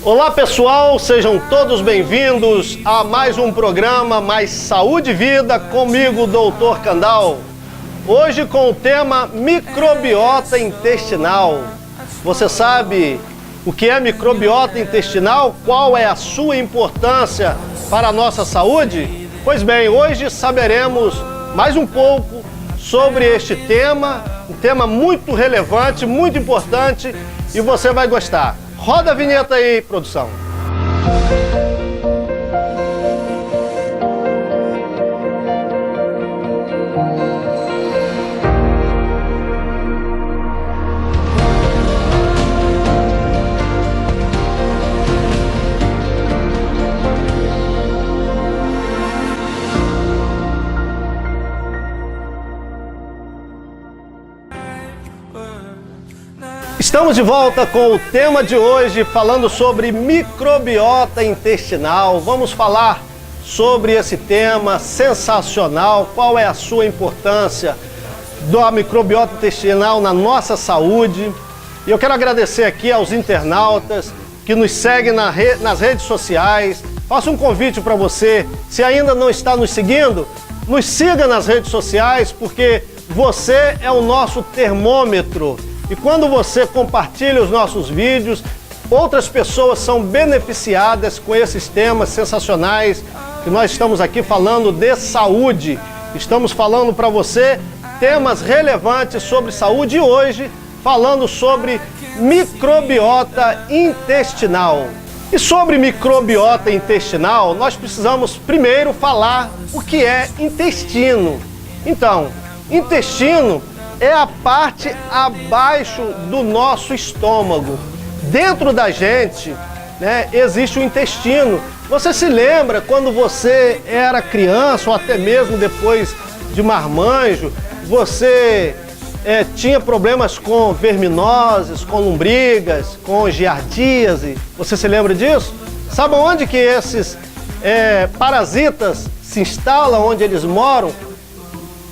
Olá pessoal, sejam todos bem-vindos a mais um programa Mais Saúde e Vida comigo, Dr. Kandal. Hoje com o tema microbiota intestinal. Você sabe o que é microbiota intestinal? Qual é a sua importância para a nossa saúde? Pois bem, hoje saberemos mais um pouco sobre este tema, um tema muito relevante, muito importante e você vai gostar. Roda a vinheta aí, produção. Estamos de volta com o tema de hoje, falando sobre microbiota intestinal. Vamos falar sobre esse tema sensacional, qual é a sua importância da microbiota intestinal na nossa saúde. E eu quero agradecer aqui aos internautas que nos seguem nas redes sociais. Faço um convite para você, se ainda não está nos seguindo, nos siga nas redes sociais, porque você é o nosso termômetro. E quando você compartilha os nossos vídeos, outras pessoas são beneficiadas com esses temas sensacionais que nós estamos aqui falando de saúde. Estamos falando para você temas relevantes sobre saúde e hoje falando sobre microbiota intestinal. E sobre microbiota intestinal, nós precisamos primeiro falar o que é intestino. Então, intestino é a parte abaixo do nosso estômago. Dentro da gente, existe o intestino. Você se lembra quando você era criança ou até mesmo depois de marmanjo, você tinha problemas com verminoses, com lombrigas, com giardíase? Você se lembra disso? Sabe onde que esses parasitas se instalam, onde eles moram?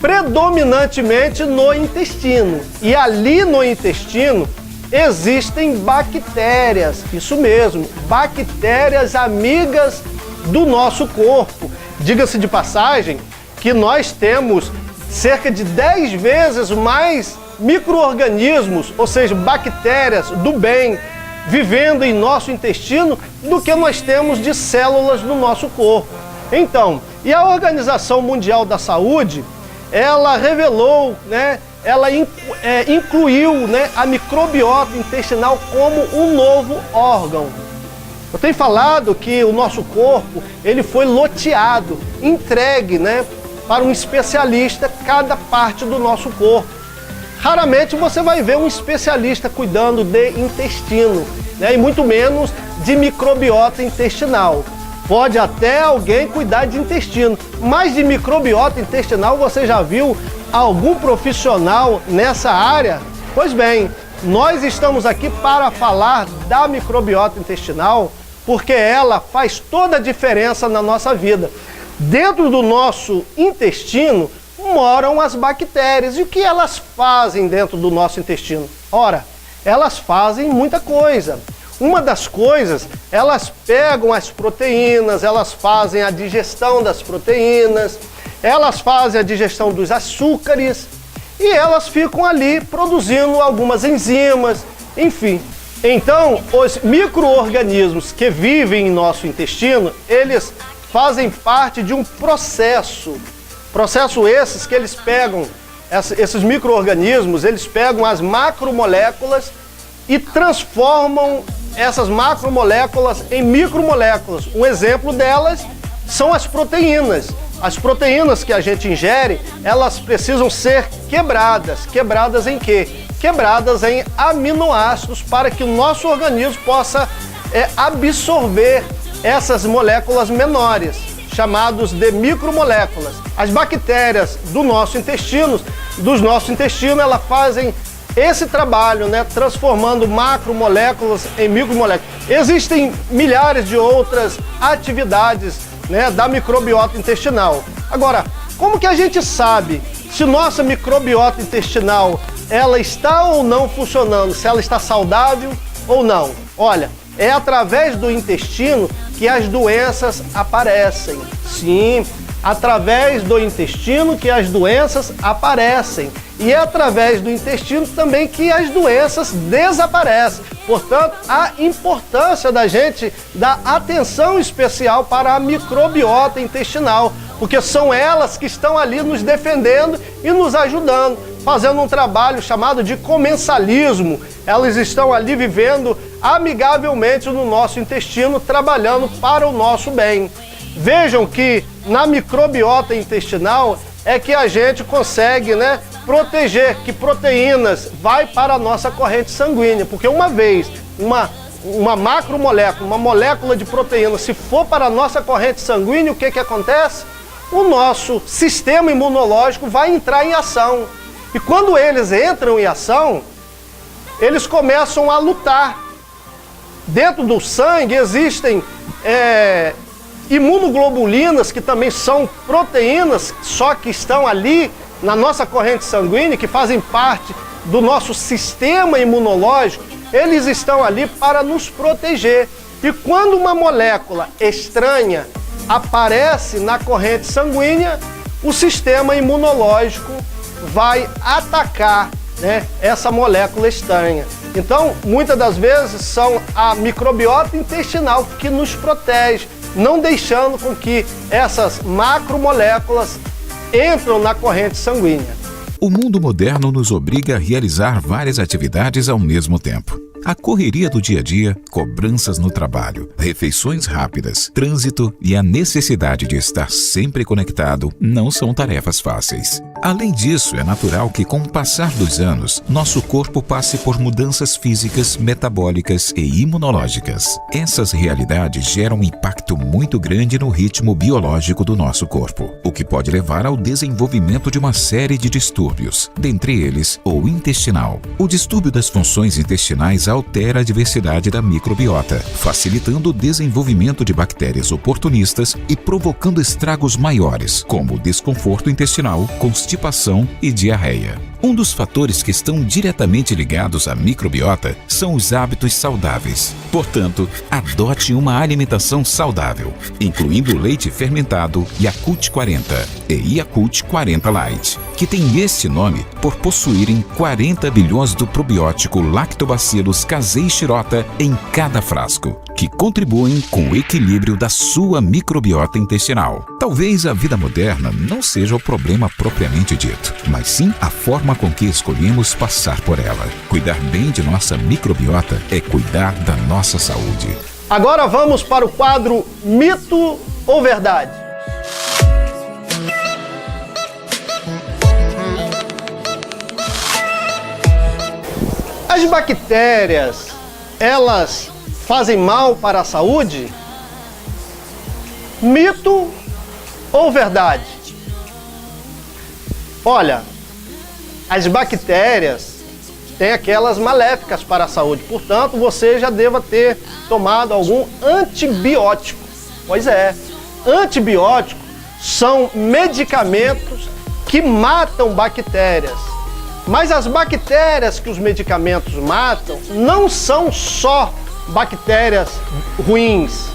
Predominantemente no intestino. E ali no intestino existem bactérias, isso mesmo, bactérias amigas do nosso corpo. Diga-se de passagem que nós temos cerca de 10 vezes mais micro-organismos, ou seja, bactérias do bem, vivendo em nosso intestino do que nós temos de células no nosso corpo. Então, e a Organização Mundial da Saúde, ela revelou, ela incluiu a microbiota intestinal como um novo órgão. Eu tenho falado que o nosso corpo ele foi loteado, entregue para um especialista cada parte do nosso corpo. Raramente você vai ver um especialista cuidando de intestino, e muito menos de microbiota intestinal. Pode até alguém cuidar de intestino, mas de microbiota intestinal você já viu algum profissional nessa área? Pois bem, nós estamos aqui para falar da microbiota intestinal porque ela faz toda a diferença na nossa vida. Dentro do nosso intestino moram as bactérias. E o que elas fazem dentro do nosso intestino? Ora, elas fazem muita coisa. Uma das coisas, elas pegam as proteínas, elas fazem a digestão das proteínas, elas fazem a digestão dos açúcares e elas ficam ali produzindo algumas enzimas, enfim. Então, os micro-organismos que vivem em nosso intestino, eles fazem parte de um processo. Processo esses que eles pegam, esses micro-organismos, eles pegam as macromoléculas e transformam essas macromoléculas em micromoléculas. Um exemplo delas são as proteínas. As proteínas que a gente ingere, elas precisam ser quebradas. Quebradas em quê? Quebradas em aminoácidos para que o nosso organismo possa absorver essas moléculas menores, chamados de micromoléculas. As bactérias dos nossos intestinos, elas fazem esse trabalho, transformando macromoléculas em micromoléculas. Existem milhares de outras atividades da microbiota intestinal. Agora, como que a gente sabe se nossa microbiota intestinal ela está ou não funcionando, se ela está saudável ou não? Olha, É através do intestino que as doenças aparecem. Sim, através do intestino que as doenças aparecem. E é através do intestino também que as doenças desaparecem. Portanto, a importância da gente dar atenção especial para a microbiota intestinal, porque são elas que estão ali nos defendendo e nos ajudando, fazendo um trabalho chamado de comensalismo. Elas estão ali vivendo amigavelmente no nosso intestino, trabalhando para o nosso bem. Vejam que na microbiota intestinal é que a gente consegue, proteger que proteínas vai para a nossa corrente sanguínea, porque uma vez uma macromolécula, uma molécula de proteína, se for para a nossa corrente sanguínea, o que acontece? O nosso sistema imunológico vai entrar em ação. E quando eles entram em ação, eles começam a lutar. Dentro do sangue existem imunoglobulinas, que também são proteínas, só que estão ali na nossa corrente sanguínea, que fazem parte do nosso sistema imunológico. Eles estão ali para nos proteger. E quando uma molécula estranha aparece na corrente sanguínea, o sistema imunológico vai atacar, essa molécula estranha. Então, muitas das vezes são a microbiota intestinal que nos protege, não deixando com que essas macromoléculas entram na corrente sanguínea. O mundo moderno nos obriga a realizar várias atividades ao mesmo tempo. A correria do dia a dia, cobranças no trabalho, refeições rápidas, trânsito e a necessidade de estar sempre conectado não são tarefas fáceis. Além disso, é natural que, com o passar dos anos, nosso corpo passe por mudanças físicas, metabólicas e imunológicas. Essas realidades geram um impacto muito grande no ritmo biológico do nosso corpo, o que pode levar ao desenvolvimento de uma série de distúrbios, dentre eles o intestinal. O distúrbio das funções intestinais altera a diversidade da microbiota, facilitando o desenvolvimento de bactérias oportunistas e provocando estragos maiores, como desconforto intestinal, constipação e diarreia. Um dos fatores que estão diretamente ligados à microbiota são os hábitos saudáveis. Portanto, adote uma alimentação saudável, incluindo leite fermentado Yakult 40 e Yakult 40 Light, que tem esse nome por possuírem 40 bilhões do probiótico Lactobacillus casei shirota em cada frasco, que contribuem com o equilíbrio da sua microbiota intestinal. Talvez a vida moderna não seja o problema propriamente dito, mas sim a forma com que escolhemos passar por ela. Cuidar bem de nossa microbiota é cuidar da nossa saúde. Agora vamos para o quadro Mito ou Verdade? As bactérias, elas fazem mal para a saúde? Mito ou verdade? Olha, as bactérias têm aquelas maléficas para a saúde, portanto, você já deva ter tomado algum antibiótico. Pois é, antibióticos são medicamentos que matam bactérias. Mas as bactérias que os medicamentos matam não são só bactérias ruins,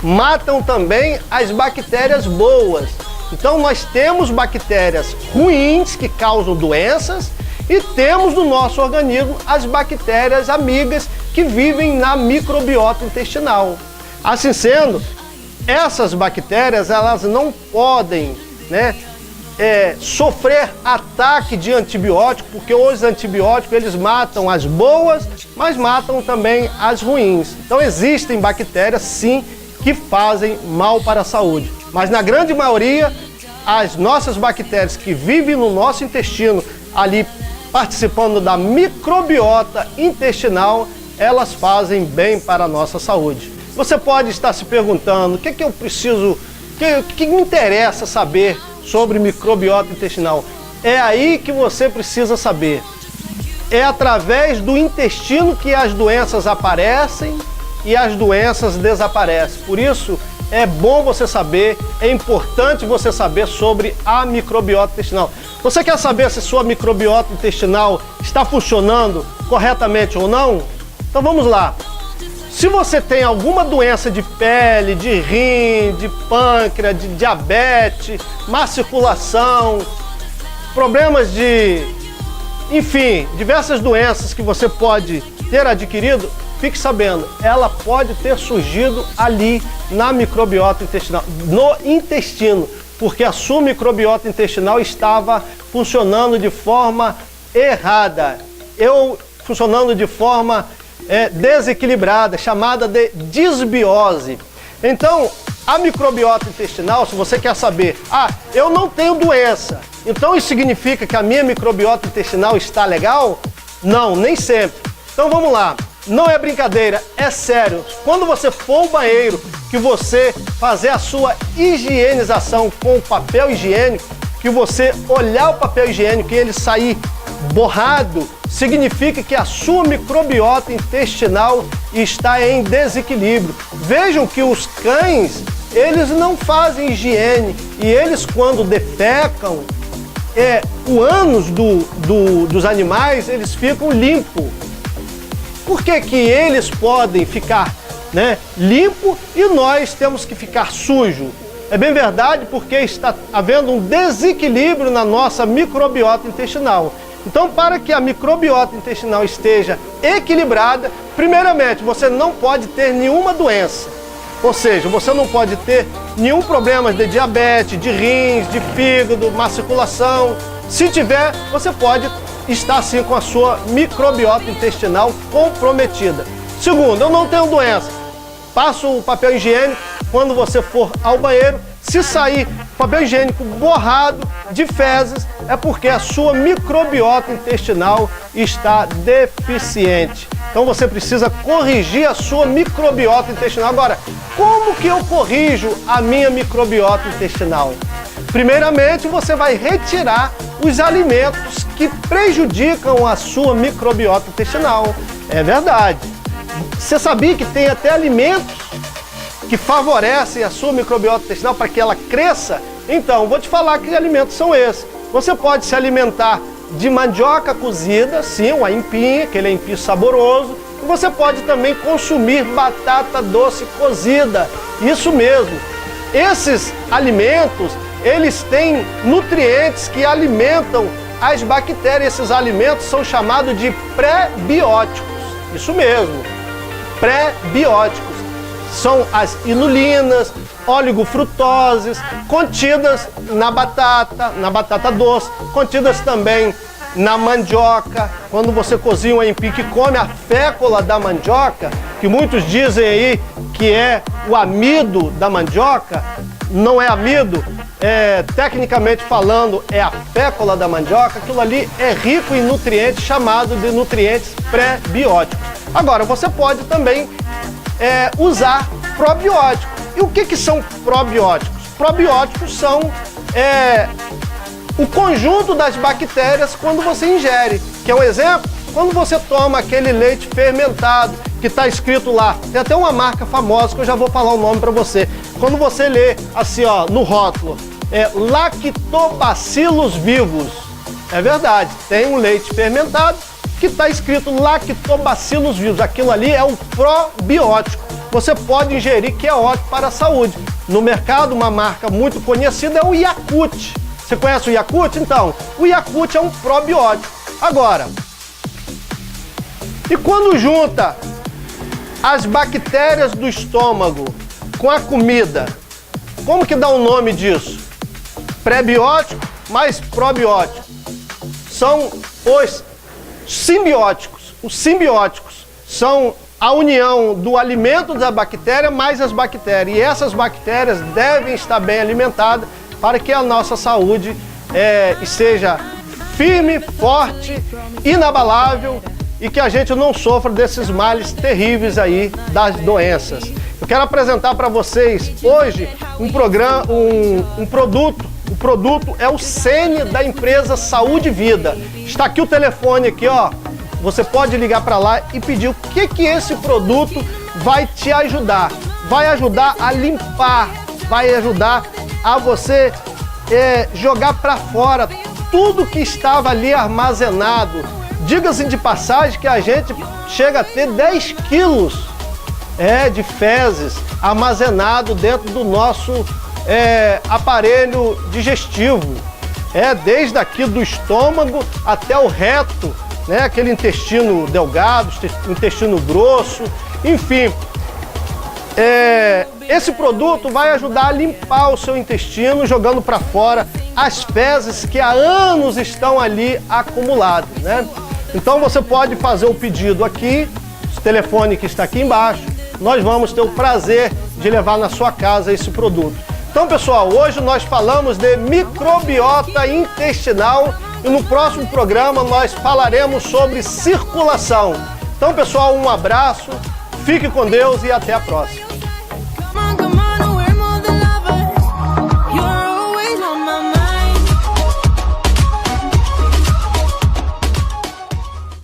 matam também as bactérias boas. Então nós temos bactérias ruins que causam doenças e temos no nosso organismo as bactérias amigas que vivem na microbiota intestinal. Assim sendo, essas bactérias elas não podem, sofrer ataque de antibiótico, porque os antibióticos eles matam as boas, mas matam também as ruins. Então existem bactérias sim que fazem mal para a saúde, mas na grande maioria as nossas bactérias que vivem no nosso intestino, ali participando da microbiota intestinal, elas fazem bem para a nossa saúde. Você pode estar se perguntando, o que eu preciso, o que me interessa saber sobre microbiota intestinal? É aí que você precisa saber. É através do intestino que as doenças aparecem e as doenças desaparecem. Por isso, é bom você saber, é importante você saber sobre a microbiota intestinal. Você quer saber se sua microbiota intestinal está funcionando corretamente ou não? Então vamos lá. Se você tem alguma doença de pele, de rim, de pâncreas, de diabetes, má circulação, problemas de, enfim, diversas doenças que você pode ter adquirido, fique sabendo, ela pode ter surgido ali na microbiota intestinal, no intestino, porque a sua microbiota intestinal estava funcionando de forma errada, funcionando de forma desequilibrada, chamada de disbiose. Então, a microbiota intestinal, se você quer saber, eu não tenho doença, então isso significa que a minha microbiota intestinal está legal? Não, nem sempre. Então vamos lá, não é brincadeira, é sério. Quando você for ao banheiro, que você fazer a sua higienização com o papel higiênico, que você olhar o papel higiênico e ele sair borrado, significa que a sua microbiota intestinal está em desequilíbrio. Vejam que os cães, eles não fazem higiene e eles, quando defecam, o ânus dos animais, eles ficam limpos. Por que que eles podem ficar limpo e nós temos que ficar sujo? É bem verdade, porque está havendo um desequilíbrio na nossa microbiota intestinal. Então, para que a microbiota intestinal esteja equilibrada, primeiramente, você não pode ter nenhuma doença. Ou seja, você não pode ter nenhum problema de diabetes, de rins, de fígado, má circulação. Se tiver, você pode estar sim com a sua microbiota intestinal comprometida. Segundo, eu não tenho doença. Passa o papel higiênico quando você for ao banheiro. Se sair papel higiênico borrado de fezes, é porque a sua microbiota intestinal está deficiente. Então você precisa corrigir a sua microbiota intestinal. Agora, como que eu corrijo a minha microbiota intestinal? Primeiramente, você vai retirar os alimentos que prejudicam a sua microbiota intestinal. É verdade. Você sabia que tem até alimentos que favorecem a sua microbiota intestinal para que ela cresça? Então, vou te falar que alimentos são esses. Você pode se alimentar de mandioca cozida, sim, o aipim, aquele aipim saboroso. E você pode também consumir batata doce cozida, isso mesmo. Esses alimentos, eles têm nutrientes que alimentam as bactérias. Esses alimentos são chamados de pré-bióticos, isso mesmo, pré-bióticos. São as inulinas, oligofrutoses, contidas na batata doce, contidas também na mandioca. Quando você cozinha um aipim, que come a fécula da mandioca, que muitos dizem aí que é o amido da mandioca, não é amido, tecnicamente falando, é a fécula da mandioca. Aquilo ali é rico em nutrientes, chamados de nutrientes pré-bióticos. Agora, você pode também usar probióticos. E o que são probióticos? Probióticos são o conjunto das bactérias quando você ingere. Quer um exemplo? Quando você toma aquele leite fermentado, que está escrito lá, tem até uma marca famosa que eu já vou falar o nome para você. Quando você lê assim, ó, no rótulo, lactobacillus vivos. É verdade, tem um leite fermentado que está escrito lactobacillus vivos. Aquilo ali é um probiótico. Você pode ingerir, que é ótimo para a saúde. No mercado, uma marca muito conhecida é o Yakult. Você conhece o Yakult? Então, o Yakult é um probiótico. Agora, e quando junta as bactérias do estômago com a comida, como que dá o nome disso? Pré-biótico mais probiótico. São os simbióticos. Os simbióticos são a união do alimento da bactéria mais as bactérias. E essas bactérias devem estar bem alimentadas para que a nossa saúde esteja firme, forte, inabalável e que a gente não sofra desses males terríveis aí das doenças. Eu quero apresentar para vocês hoje um produto. O produto é o Sene da empresa Saúde Vida. Está aqui o telefone aqui, ó. Você pode ligar para lá e pedir o que esse produto vai te ajudar. Vai ajudar a limpar, vai ajudar a você jogar para fora tudo que estava ali armazenado. Diga-se de passagem que a gente chega a ter 10 quilos de fezes armazenado dentro do nosso aparelho digestivo. Desde aqui do estômago até o reto, né? Aquele intestino delgado, intestino grosso, enfim. Esse produto vai ajudar a limpar o seu intestino, jogando para fora as fezes que há anos estão ali acumuladas, né? Então você pode fazer o pedido aqui, o telefone que está aqui embaixo, nós vamos ter o prazer de levar na sua casa esse produto. Então, pessoal, hoje nós falamos de microbiota intestinal e no próximo programa nós falaremos sobre circulação. Então, pessoal, um abraço, fique com Deus e até a próxima.